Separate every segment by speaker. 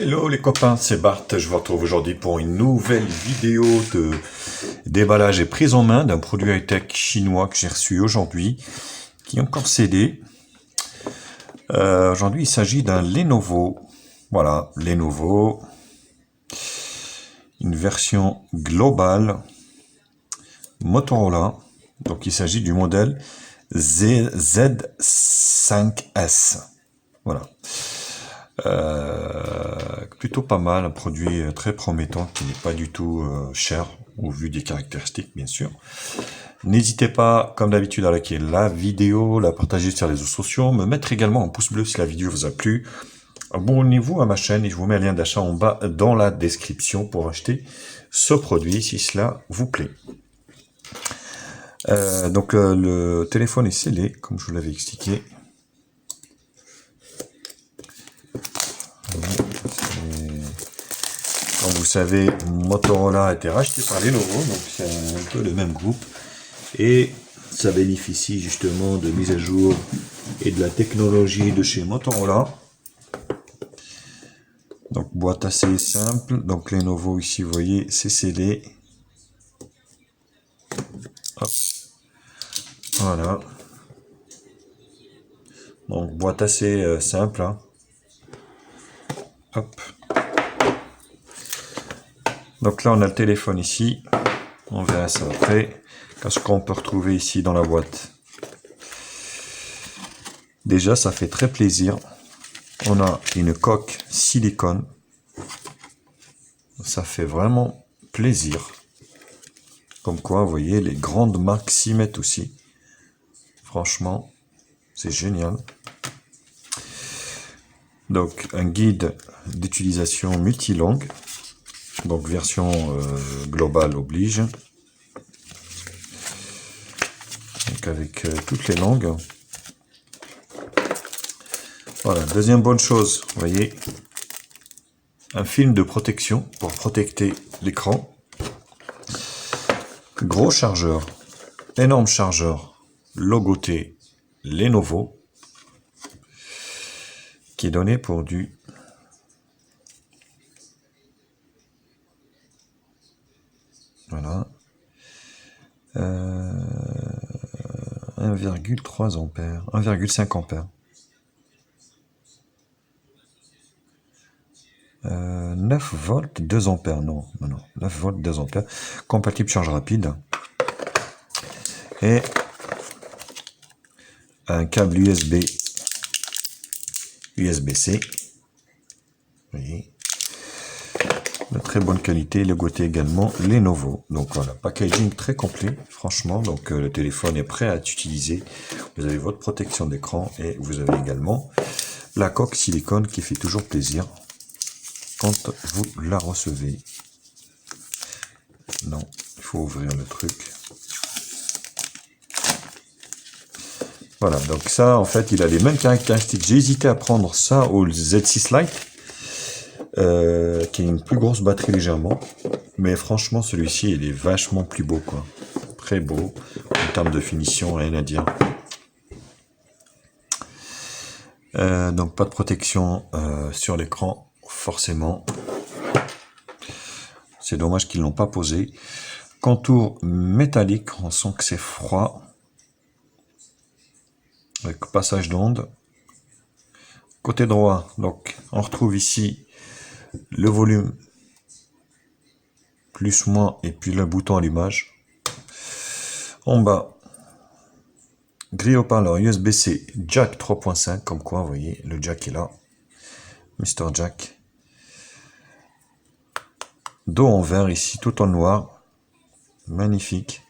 Speaker 1: Hello les copains, c'est Bart. Je vous retrouve aujourd'hui pour une nouvelle vidéo de déballage et prise en main d'un produit high-tech chinois que j'ai reçu aujourd'hui, qui est encore scellé. Aujourd'hui, il s'agit d'un Lenovo. Voilà, Lenovo, une version globale Motorola. Donc il s'agit du modèle Z5S. Voilà. Plutôt pas mal, un produit très promettant qui n'est pas du tout cher au vu des caractéristiques bien sûr. N'hésitez pas comme d'habitude à liker la vidéo, la partager sur les réseaux sociaux, me mettre également un pouce bleu si la vidéo vous a plu. Abonnez-vous à ma chaîne et je vous mets un lien d'achat en bas dans la description pour acheter ce produit si cela vous plaît. Donc le téléphone est scellé comme je vous l'avais expliqué. Comme vous savez, Motorola a été racheté par Lenovo, donc c'est un peu le même groupe. Et ça bénéficie justement de mise à jour et de la technologie de chez Motorola. Donc boîte assez simple. Donc Lenovo ici, vous voyez, c'est scellé. Hop. Voilà. Donc boîte assez simple. Hein. Hop. Donc là on a le téléphone ici. On verra ça après. Qu'est-ce qu'on peut retrouver ici dans la boîte? Déjà, ça fait très plaisir. On a une coque silicone. Ça fait vraiment plaisir. Comme quoi, vous voyez, les grandes marques s'y mettent aussi. Franchement, c'est génial. Donc, un guide d'utilisation multilangue. Donc, version globale oblige. Donc, avec toutes les langues. Voilà, deuxième bonne chose, vous voyez, un film de protection pour protéger l'écran. Gros chargeur, énorme chargeur, logoté Lenovo, qui est donné pour du voilà 1,3 ampères, 1,5 ampères. 9 volts, 2 ampères, non, 9 volts, 2 ampères, compatible charge rapide, et un câble USB-C, vous voyez, de très bonne qualité, logoté également Lenovo. Donc voilà, packaging très complet, franchement, donc le téléphone est prêt à être utilisé, vous avez votre protection d'écran, et vous avez également la coque silicone qui fait toujours plaisir quand vous la recevez. Non, il faut ouvrir le truc. Voilà, donc ça, en fait, il a les mêmes caractéristiques. J'ai hésité à prendre ça au Z6 Lite, qui a une plus grosse batterie légèrement. Mais franchement, celui-ci, il est vachement plus beau, quoi. Très beau. En termes de finition, rien à dire. Donc, pas de protection sur l'écran, forcément. C'est dommage qu'ils ne l'ont pas posé. Contour métallique, on sent que c'est froid. Avec passage d'onde. Côté droit, donc on retrouve ici le volume, plus, moins, et puis le bouton allumage. En bas, grille haut-parleur USB-C, jack 3.5, comme quoi, vous voyez, le jack est là. Mister Jack. Dos en vert ici, tout en noir. Magnifique.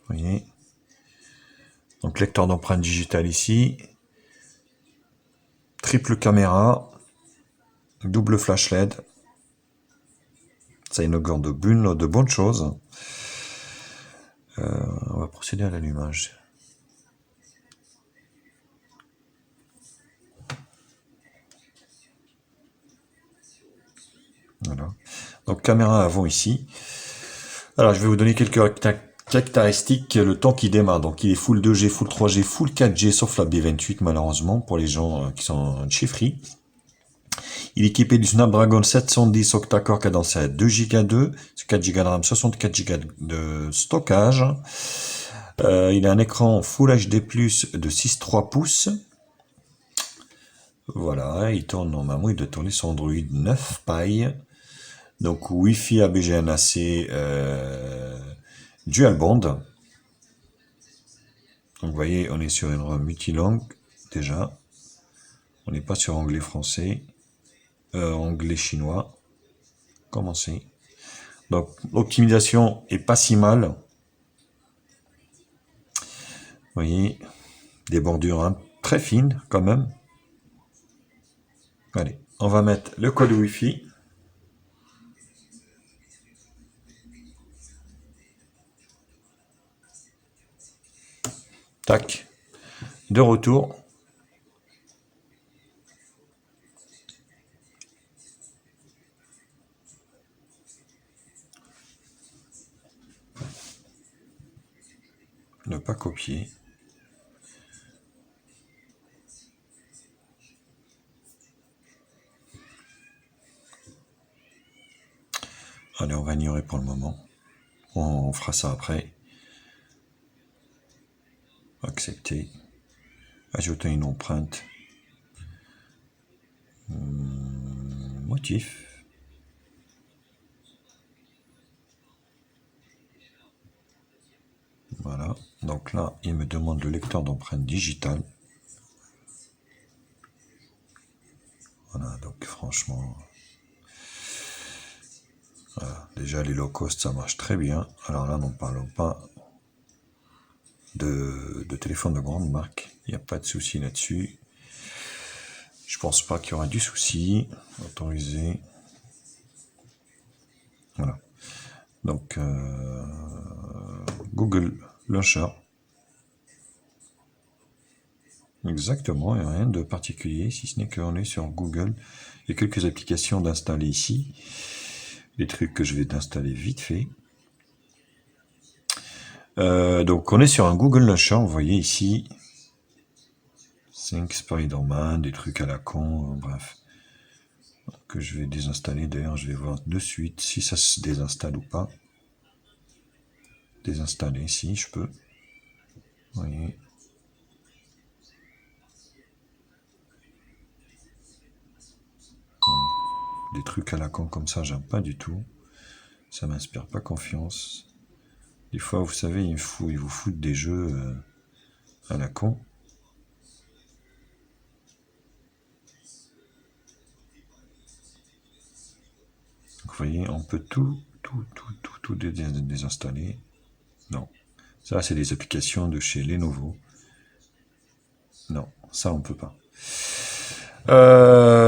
Speaker 1: Vous voyez. Donc lecteur d'empreinte digitale ici. Triple caméra. Double flash LED. Ça inaugure de bonnes choses. On va procéder à l'allumage. Voilà. Donc caméra avant ici. Alors je vais vous donner quelques caractéristiques. Le temps qui démarre, donc il est full 2G, full 3G, full 4G, sauf la B28 malheureusement pour les gens qui sont en chefferie. Il est équipé du Snapdragon 710 octa-core cadencé à 2 Go 2, 4 Go de RAM, 64 Go de stockage. Il a un écran Full HD+, de 6,3 pouces. Voilà, il tourne normalement, il doit tourner sur Android 9 Pie. Donc Wi-Fi ABGNAC dual band. Donc vous voyez, on est sur une ROM multilangue déjà. On n'est pas sur anglais-français, anglais-chinois. Commencer. Donc l'optimisation est pas si mal. Vous voyez, des bordures très fines quand même. Allez, on va mettre le code Wi-Fi. Tac. De retour. Ne pas copier. Allez, on va ignorer pour le moment. On fera ça après. Accepter. Ajouter une empreinte. Motif. Voilà. Donc là, il me demande le lecteur d'empreinte digitale. Voilà, donc franchement... Voilà. Déjà, les low cost, ça marche très bien. Alors là, n'en parlons pas de téléphone de grande marque. Il n'y a pas de souci là-dessus. Je pense pas qu'il y aura du souci. Autoriser. Voilà. Donc, Google Launcher. Exactement, il n'y a rien de particulier, si ce n'est qu'on est sur Google. Il y a quelques applications d'installer ici. Les trucs que je vais t'installer vite fait. Donc, on est sur un Google Launcher, vous voyez ici. Think Spider-Man, des trucs à la con, bref. Que je vais désinstaller. D'ailleurs, je vais voir de suite si ça se désinstalle ou pas. Désinstaller, si je peux. Vous voyez. Des trucs à la con comme ça, j'aime pas du tout. Ça m'inspire pas confiance. Des fois, vous savez, ils vous foutent des jeux à la con. Donc, vous voyez, on peut tout désinstaller. Non. Ça, c'est des applications de chez Lenovo. Non, ça, on peut pas.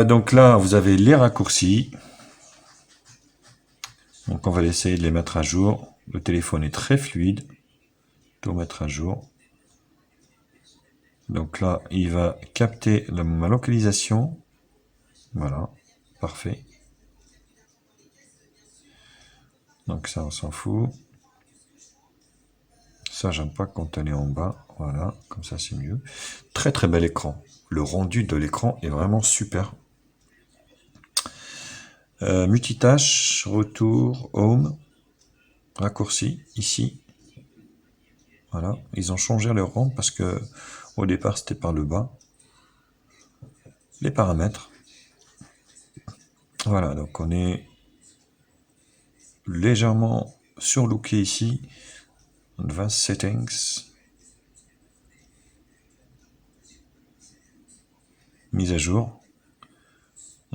Speaker 1: Donc là, vous avez les raccourcis. Donc on va essayer de les mettre à jour. Le téléphone est très fluide. Tout mettre à jour. Donc là, il va capter ma localisation. Voilà, parfait. Donc ça, on s'en fout. Ça, j'aime pas quand elle est en bas. Voilà, comme ça, c'est mieux. Très très bel écran. Le rendu de l'écran est vraiment super. Multitâche, retour, home, raccourci, ici. Voilà, ils ont changé leur rang parce que au départ, c'était par le bas. Les paramètres. Voilà, donc on est légèrement surlooké ici. Advanced Settings. Mise à jour.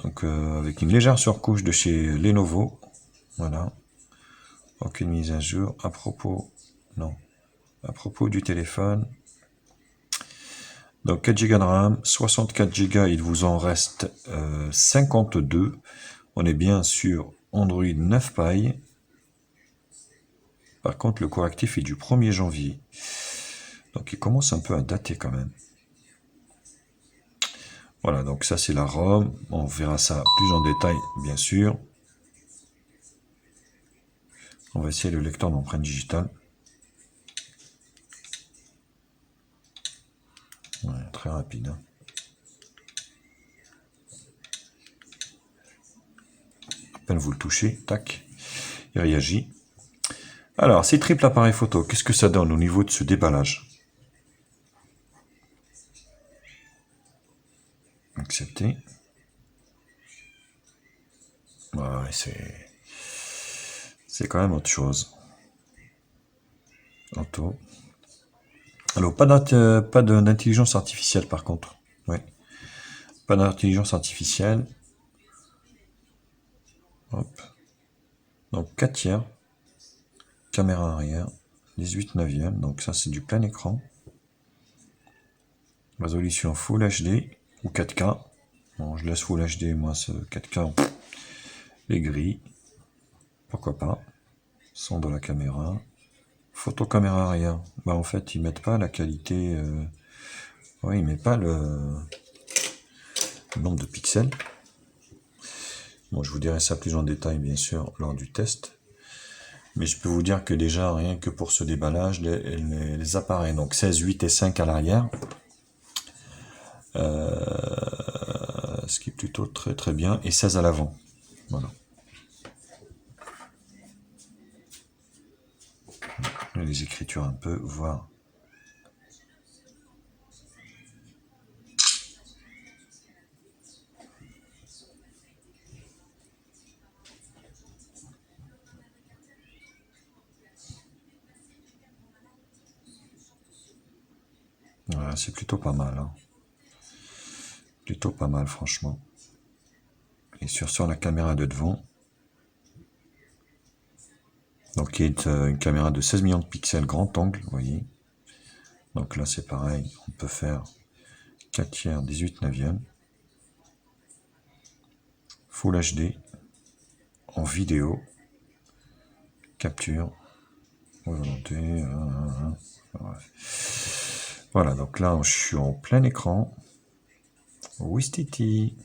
Speaker 1: Donc avec une légère surcouche de chez Lenovo. Voilà. Aucune mise à jour. À propos, non. À propos du téléphone. Donc 4 Go de RAM, 64 Go, il vous en reste 52. On est bien sur Android 9 Pie. Par contre, le correctif est du 1er janvier. Donc il commence un peu à dater quand même. Voilà, donc ça c'est la ROM. On verra ça plus en détail, bien sûr. On va essayer le lecteur d'empreinte digitale. Ouais, très rapide. Hein. peine vous le touchez, tac, il réagit. Alors, ces triples appareils photo, qu'est-ce que ça donne au niveau de ce déballage? Accepter. Ouais, c'est quand même autre chose. Auto. Alors, pas d'intelligence artificielle par contre. Ouais. Pas d'intelligence artificielle. Hop. Donc 4 tiers. Caméra arrière. 18 neuvième. Donc ça c'est du plein écran. Résolution Full HD ou 4K. Bon, je laisse Full HD, moi ce 4K. Les gris. Pourquoi pas. Son de la caméra. Photo caméra arrière. Bah en fait ils mettent pas la qualité. Ouais, ils mettent pas le nombre de pixels. Bon, je vous dirai ça plus en détail, bien sûr, lors du test. Mais je peux vous dire que déjà, rien que pour ce déballage, les appareils, donc 16, 8 et 5 à l'arrière, ce qui est plutôt très très bien, et 16 à l'avant. Voilà. Les écritures un peu, voir. Voilà, c'est plutôt pas mal. Hein. Plutôt pas mal, franchement. Et sur la caméra de devant, donc qui est une caméra de 16 millions de pixels grand angle, vous voyez. Donc là c'est pareil, on peut faire 4 tiers, 18 neuvième, Full HD, en vidéo, capture, volonté, voilà, donc là je suis en plein écran, Wistiti.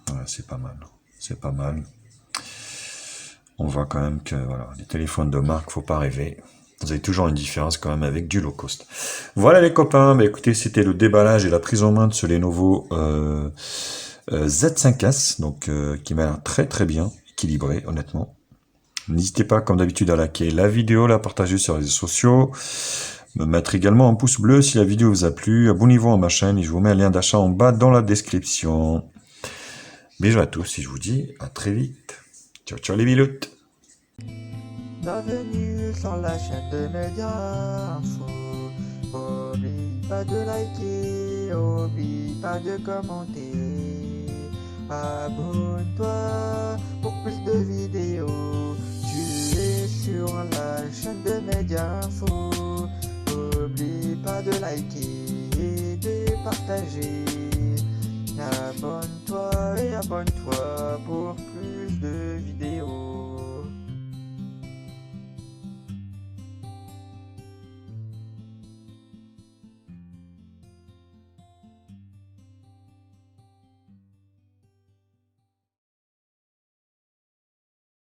Speaker 1: Voilà, c'est pas mal, c'est pas mal. On voit quand même que voilà, les téléphones de marque, faut pas rêver. Vous avez toujours une différence quand même avec du low cost. Voilà les copains, bah écoutez, c'était le déballage et la prise en main de ce Lenovo Z5S, donc qui m'a l'air très très bien équilibré, honnêtement. N'hésitez pas, comme d'habitude, à liker la vidéo, la partager sur les réseaux sociaux, me mettre également un pouce bleu si la vidéo vous a plu, abonnez-vous à ma chaîne et je vous mets un lien d'achat en bas dans la description. Bisous à tous et je vous dis à très vite. Ciao ciao les biloutes.
Speaker 2: Bienvenue sur la chaîne de Média Info. Oublie pas de liker, oublie pas de commenter. Abonne-toi pour plus de vidéos. Tu es sur la chaîne de Média Info. Oublie pas de liker et de partager. Abonne-toi et abonne-toi pour plus de vidéos.